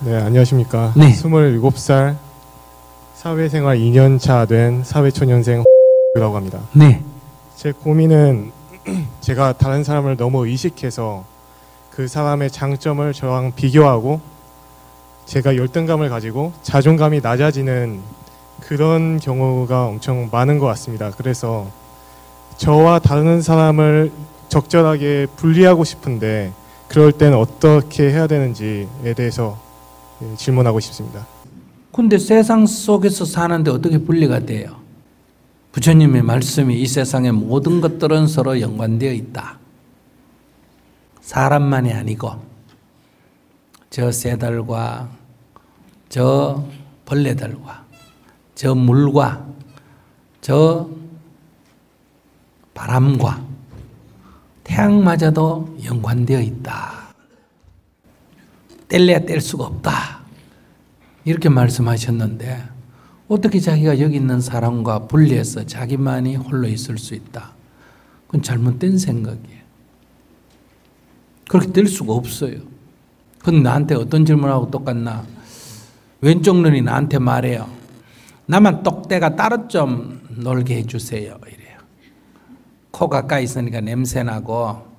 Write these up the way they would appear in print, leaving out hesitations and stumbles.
네, 안녕하십니까. 네. 27살 사회생활 2년차 된 사회초년생 라고 합니다. 네. 제 고민은 제가 다른 사람을 너무 의식해서 그 사람의 장점을 저랑 비교하고 제가 열등감을 가지고 자존감이 낮아지는 그런 경우가 엄청 많은 것 같습니다. 그래서 저와 다른 사람을 적절하게 분리하고 싶은데 그럴 땐 어떻게 해야 되는지에 대해서 질문하고 싶습니다. 근데 세상 속에서 사는데 어떻게 분리가 돼요? 부처님의 말씀이 이 세상의 모든 것들은 서로 연관되어 있다. 사람만이 아니고 저 새들과 저 벌레들과 저 물과 저 바람과 태양마저도 연관되어 있다. 뗄래야 뗄 수가 없다. 이렇게 말씀하셨는데 어떻게 자기가 여기 있는 사람과 분리해서 자기만이 홀로 있을 수 있다. 그건 잘못된 생각이에요. 그렇게 될 수가 없어요. 그건 나한테 어떤 질문하고 똑같나? 왼쪽 눈이 나한테 말해요. 나만 똑대가 따로 좀 놀게 해주세요. 이래요. 코 가까이 있으니까 냄새나고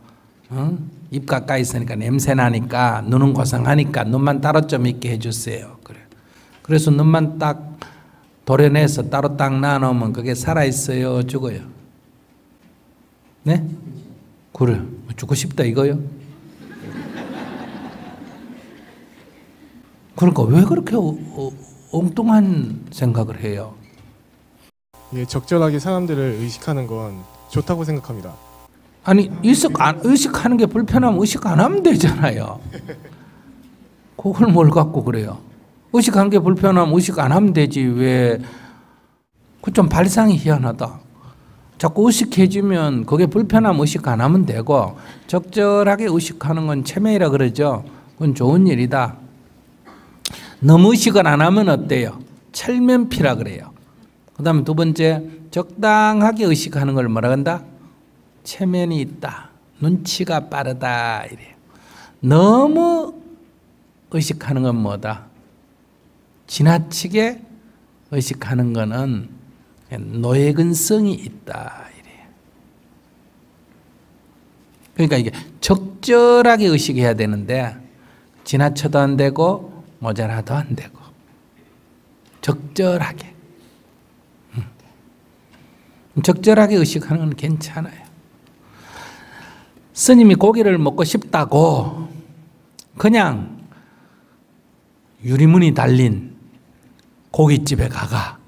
입 가까이 있으니까 냄새나니까 눈은 고상하니까 눈만 따로 좀 있게 해주세요. 그래. 그래서 눈만 딱 도려내서 따로 딱 놔놓으면 그게 살아있어요? 죽어요? 네? 그래. 죽고 싶다 이거요? 그러니까 왜 그렇게 엉뚱한 생각을 해요? 예, 적절하게 사람들을 의식하는 건 좋다고 생각합니다. 아니 의식하는 게 불편하면 의식 안 하면 되잖아요. 그걸 뭘 갖고 그래요? 의식한 게 불편하면 의식 안 하면 되지 왜? 그 좀 발상이 희한하다. 자꾸 의식해주면 그게 불편하면 의식 안 하면 되고 적절하게 의식하는 건 체면이라 그러죠. 그건 좋은 일이다. 너무 의식을 안 하면 어때요? 철면피라 그래요. 그 다음에 두 번째 적당하게 의식하는 걸 뭐라 한다? 체면이 있다. 눈치가 빠르다. 이래요. 너무 의식하는 건 뭐다? 지나치게 의식하는 거는 노예근성이 있다. 이래요. 그러니까 이게 적절하게 의식해야 되는데 지나쳐도 안 되고 모자라도 안 되고 적절하게. 적절하게 의식하는 건 괜찮아요. 스님이 고기를 먹고 싶다고 그냥 유리문이 달린 고깃집에 가가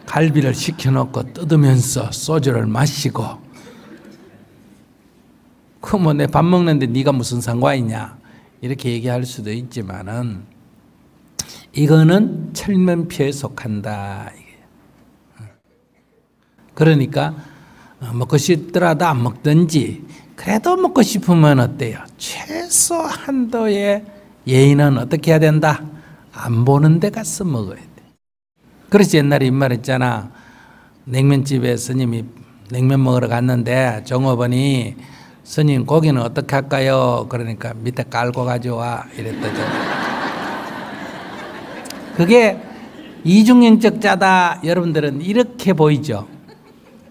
갈비를 시켜놓고 뜯으면서 소주를 마시고 그 뭐 내 밥 먹는데 네가 무슨 상관이냐 이렇게 얘기할 수도 있지만은 이거는 철면피에 속한다. 그러니까 먹고 싶더라도 안 먹든지 그래도 먹고 싶으면 어때요? 최소 한도의 예의는 어떻게 해야 된다? 안 보는 데 가서 먹어야 돼. 그래서 옛날에 말했잖아. 냉면집에 스님이 냉면 먹으러 갔는데 종업원이 스님 고기는 어떻게 할까요? 그러니까 밑에 깔고 가져와 이랬더죠. 그게 이중인격 자다. 여러분들은 이렇게 보이죠?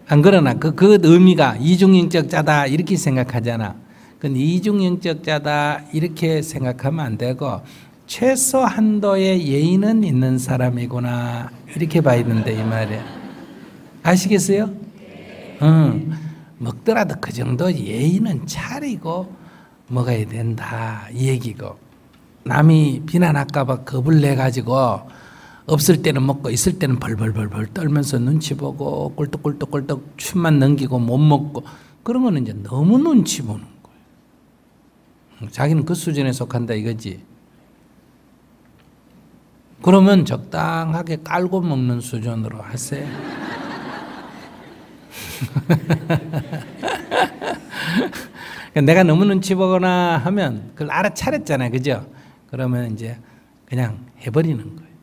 안 그러나 그 의미가 이중인격 자다 이렇게 생각하잖아. 근데 이중인격 자다 이렇게 생각하면 안 되고 최소 한도의 예의는 있는 사람이구나 이렇게 봐야 되는데 이 말이야. 아시겠어요? 먹더라도 그 정도 예의는 차리고 먹어야 된다 이 얘기고 남이 비난할까 봐 겁을 내가지고 없을 때는 먹고 있을 때는 벌벌벌벌 떨면서 눈치 보고 꿀떡꿀떡꿀떡 춤만 넘기고 못 먹고 그런 거는 이제 너무 눈치 보는 거예요. 자기는 그 수준에 속한다 이거지. 그러면 적당하게 깔고 먹는 수준으로 하세요. 내가 너무 눈치 보거나 하면 그걸 알아차렸잖아요. 그죠? 그러면 이제 그냥 해버리는 거예요.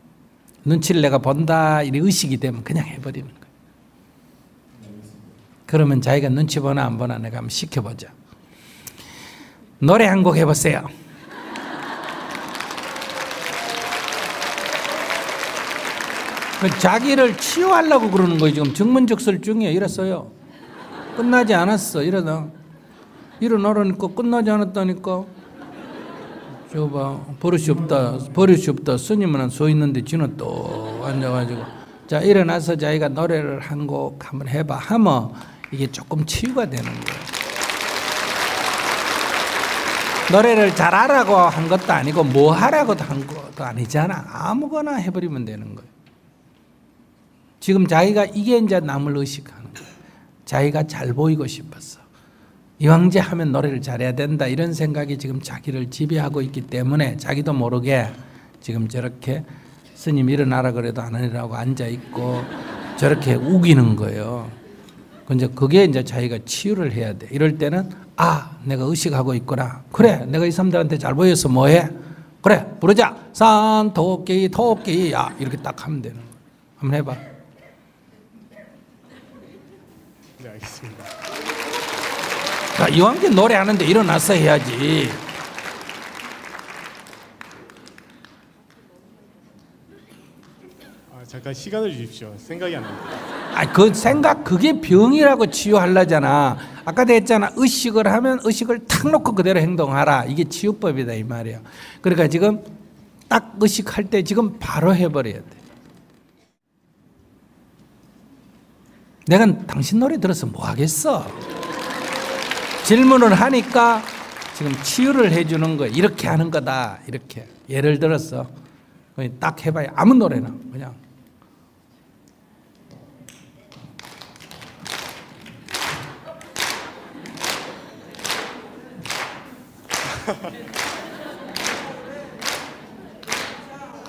눈치를 내가 본다 이런 의식이 되면 그냥 해버리는 거예요. 그러면 자기가 눈치 보나 안 보나 내가 한번 시켜보자. 노래 한 곡 해보세요. 자기를 치유하려고 그러는 거예요. 지금 정문적설중에 이랬어요. 끝나지 않았어. 이러다 일어나라니까 끝나지 않았다니까. 저봐 버릇이 없다. 스님은 서 있는데 지는 또 앉아가지고 자 일어나서 자기가 노래를 한 곡 한번 해봐 하면 이게 조금 치유가 되는 거예요. 노래를 잘하라고 한 것도 아니고 뭐 하라고도 한 것도 아니잖아. 아무거나 해버리면 되는 거예요. 지금 자기가 이게 이제 남을 의식하는 거예요. 자기가 잘 보이고 싶었어. 이왕제 하면 노래를 잘해야 된다 이런 생각이 지금 자기를 지배하고 있기 때문에 자기도 모르게 지금 저렇게 스님 일어나라 그래도 안 하라고 앉아있고 저렇게 우기는 거예요. 근데 그게 이제 자기가 치유를 해야 돼. 이럴 때는 아 내가 의식하고 있구나. 그래 내가 이 사람들한테 잘 보여서 뭐해? 그래 부르자. 산 토끼 야 이렇게 딱 하면 되는 거야. 한번 해봐. 네, 알겠습니다. 자, 이왕제 노래하는데 일어나서 해야지. 잠깐 시간을 주십시오. 생각이 안 납니다. 그 생각 그게 병이라고 치유하려잖아. 아까도 했잖아. 의식을 하면 의식을 탁 놓고 그대로 행동하라. 이게 치유법이다 이 말이야. 그러니까 지금 딱 의식할 때 지금 바로 해버려야 돼. 내가 당신 노래 들어서 뭐 하겠어? 질문을 하니까 지금 치유를 해주는 거야. 이렇게 하는 거다. 이렇게 예를 들어서 딱 해봐야 아무 노래나 그냥.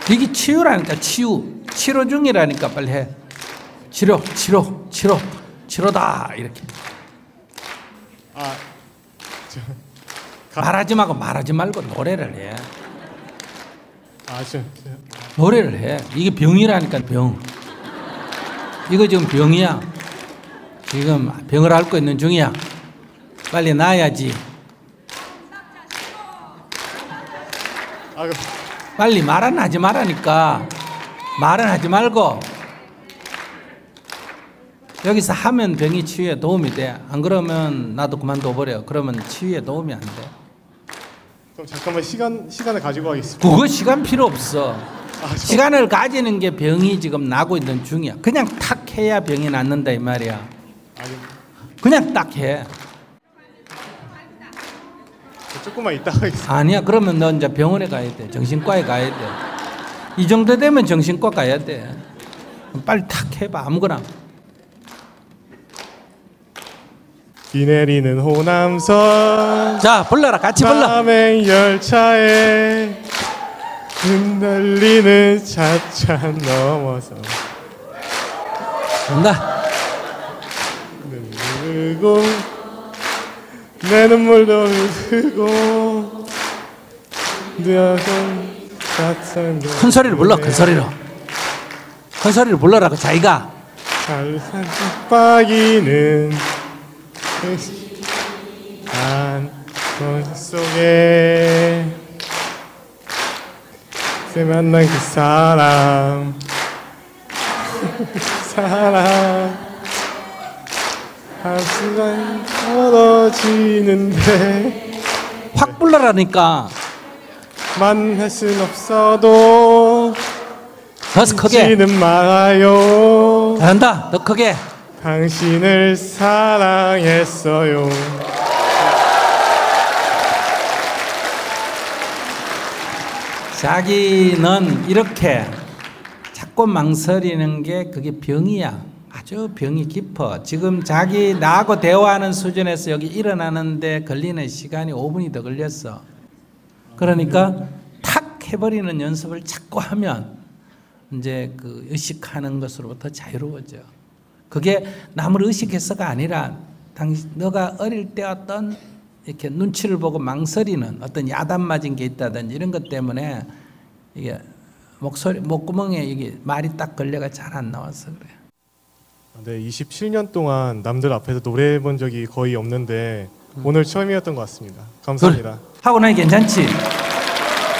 이게 치유라니까. 치료 중이라니까. 빨리 해. 치료다 이렇게. 말하지 말고 노래를 해. 노래를 해. 이게 병이라니까. 병. 이거 지금 병이야. 지금 병을 앓고 있는 중이야. 빨리 나아야지. 빨리 말은 하지 말라니까. 말은 하지 말고 여기서 하면 병이 치유에 도움이 돼. 안 그러면 나도 그만둬버려. 그러면 치유에 도움이 안 돼. 그럼 잠깐만 시간을 가지고 하겠습니다. 그거 시간 필요 없어. 시간을 가지는 게 병이 지금 나고 있는 중이야. 그냥 탁 해야 병이 낫는다 이 말이야. 그냥 딱 해. 조금만 이따 하겠습니다. 아니야. 그러면 너 이제 병원에 가야 돼. 정신과에 가야 돼. 이 정도 되면 정신과 가야 돼. 빨리 탁 해봐. 아무거나. 비 내리는 호남선 자 불러라. 같이 불러. 밤행 열차에 흔들리는 차차 넘어서 온다. 흐르고 내 눈물도 흐르고 큰 소리를 불러. 큰 소리로. 큰 소리를 불러라고 자기가. 살살 빠기는 한 속에 새 만난 그 사람 한순간 멀어지는데 확 불러라니까. 만날 순 없어도 더 크게. 잊지는 말아요. 잘한다. 더 크게. 당신을 사랑했어요. 자기는 이렇게 자꾸 망설이는 게 그게 병이야. 아주 병이 깊어. 지금 자기 나하고 대화하는 수준에서 여기 일어나는데 걸리는 시간이 5분이 더 걸렸어. 그러니까 탁 해버리는 연습을 자꾸 하면 이제 그 의식하는 것으로부터 자유로워져. 그게 남을 의식해서가 아니라 너가 어릴 때 어떤 이렇게 눈치를 보고 망설이는 어떤 야단 맞은 게 있다든지 이런 것 때문에 이게 목구멍에 이게 말이 딱 걸려가 잘 안 나와서 그래. 네, 27년 동안 남들 앞에서 노래해 본 적이 거의 없는데 오늘 처음이었던 것 같습니다. 감사합니다. 하고 나니 괜찮지?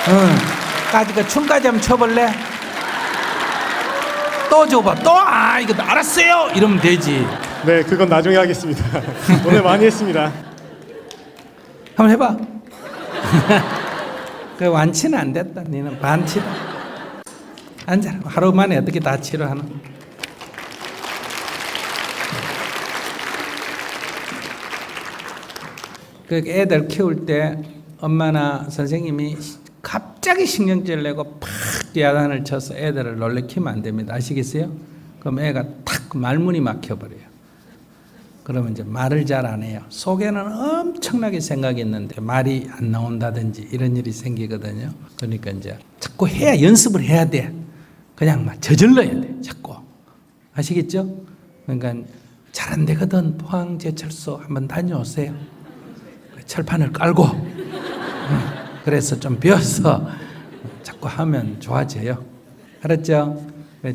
응. 춤까지 한번 춰볼래? 또 줘봐. 또 이거 알았어요. 이러면 되지. 네, 그건 나중에 하겠습니다. 오늘 많이 했습니다. 한번 해봐. 그 완치는 안 됐다. 너는 반치다. 앉아. 하루 만에 어떻게 다 치료하나? 그 애들 키울 때 엄마나 선생님이 갑자기 신경질 내고 팍 야단을 쳐서 애들을 놀래키면 안 됩니다. 아시겠어요? 그럼 애가 탁 말문이 막혀버려요. 그러면 이제 말을 잘 안 해요. 속에는 엄청나게 생각이 있는데 말이 안 나온다든지 이런 일이 생기거든요. 그러니까 이제 자꾸 연습을 해야 돼. 그냥 막 저질러야 돼. 자꾸. 아시겠죠? 그러니까 잘 안 되거든. 포항제철소 한번 다녀오세요. 철판을 깔고. 그래서 좀 배워서 자꾸 하면 좋아져요. 알았죠?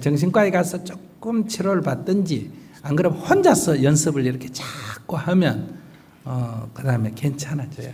정신과에 가서 조금 치료를 받든지 안 그러면 혼자서 연습을 이렇게 자꾸 하면 그 다음에 괜찮아져요.